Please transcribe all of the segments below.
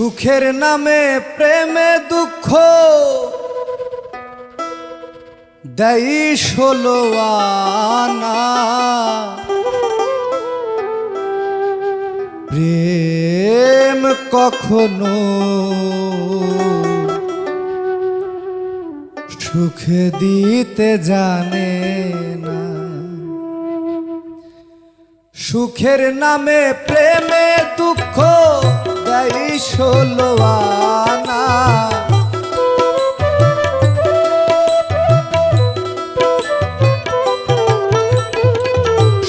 সুখের নামে প্রেমে দুঃখ দেই ষোলো আনা। প্রেম কখনো সুখ দিতে জানে না। সুখের নামে প্রেমে দুঃখ দেই ষোলো আনা।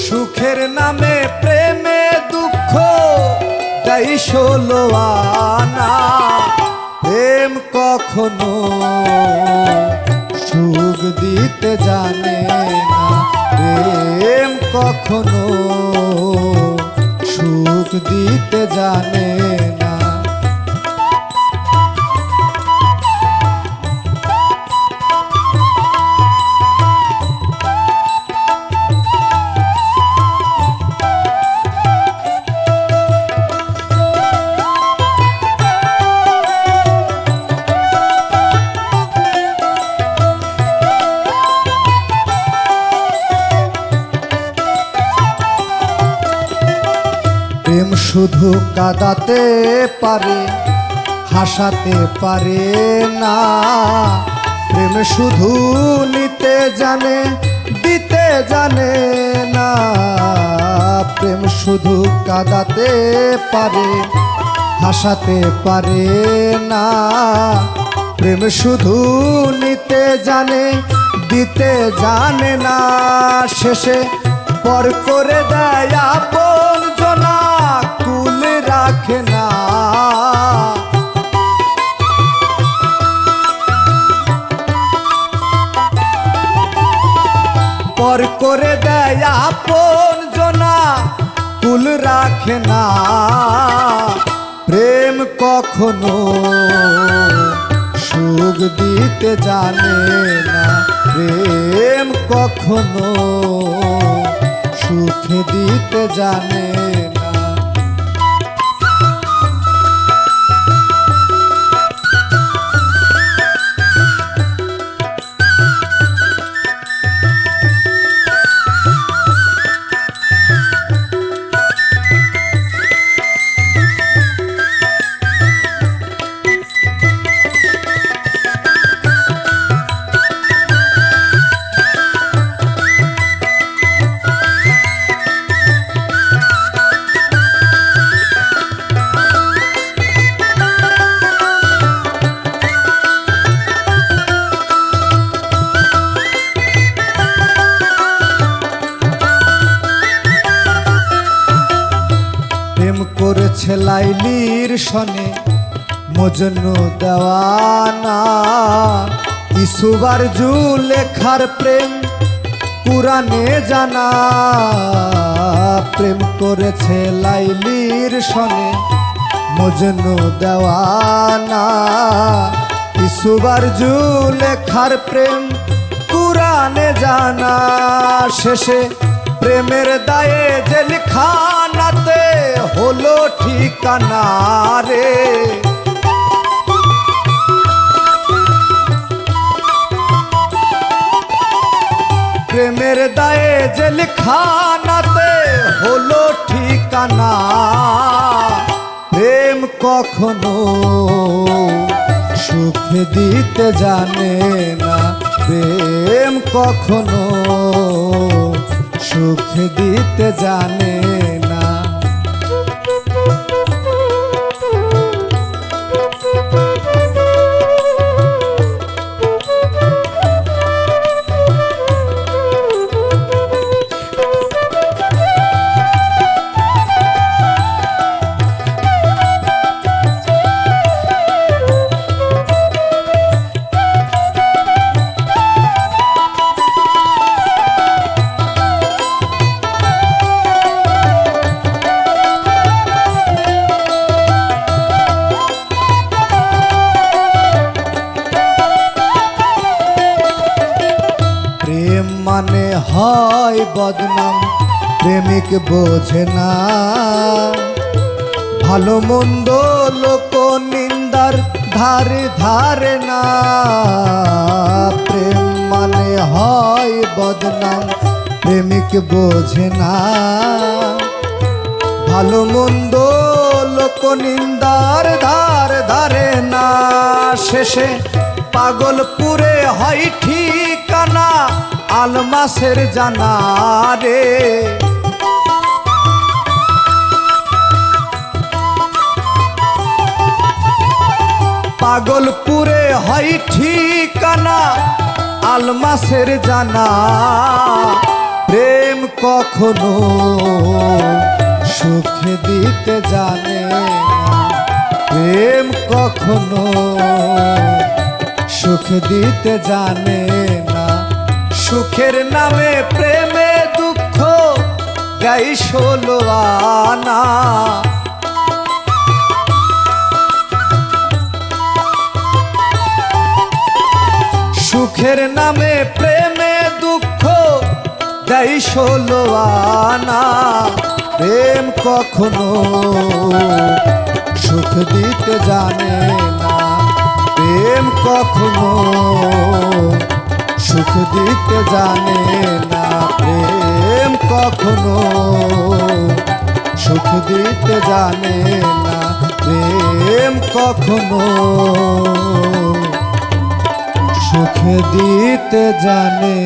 সুখের নামে প্রেমে দুঃখ দেই ষোলো আনা। প্রেম কখনো সুখ দিতে জানে না। প্রেম কখনো সুখ দিতে জানে না। প্রেম শুধু কাঁদাতে পারে, হাসাতে পারে না। প্রেম শুধু নিতে জানে, দিতে জানে না। প্রেম শুধু কাঁদাতে পারে, হাসাতে পারে না। প্রেম শুধু নিতে জানে, দিতে জানে না। শেষে পর করে দেয় আপন জনা, কুল রাখে না। পর করে দেয় আপন জনা, কুল রাখে না। প্রেম কখনো সুখ দিতে জানে না। প্রেম কখনো সুখ দিতে জানে না। প্রেম করেছে লাইলির সনে মজনু দেওয়ানা। ইসুবার জুলেখার প্রেম কুরানে জানা। প্রেম করেছে লাইলির সনে মজনু দেওয়ানা। ইসুবার জুলেখার প্রেম কুরানে জানা। শেষে প্রেমের দায়ে জেলখানাতে হলো ঠিকানা রে। প্রেমের দায়ে জেলখানাতে হলো ঠিকানা। প্রেম কখনো সুখ দিতে জানে না। প্রেম কখনো সুখ দিতে জানে না। মানে হয় বদনাম, প্রেমিক বোঝে না। ভালো মন্দ লোক নিন্দার ধারে ধারে না। প্রেম মানে হয় বদনাম, প্রেমিক বোঝে না। ভালো মন্দ লোক নিন্দার ধার ধারে না। শেষে পাগলপুরে হয় ঠিকানা, আলমাসের জানা রে। পাগলপুরে হয় ঠিকানা, আলমাসের জানা। প্রেম কখনো সুখ দিতে জানে না। প্রেম কখনো সুখ দিতে জানে না। সুখের নামে প্রেমে দুঃখ গাই 16 আনা। সুখের নামে প্রেমে দুঃখ দেয় 16 আনা। প্রেম কখনো সুখ দিতে জানে না। প্রেম কখনো সুখ দিতে জানে না। প্রেম কখনো সুখ দিতে জানে না। প্রেম কখনো সুখ দিতে জানে।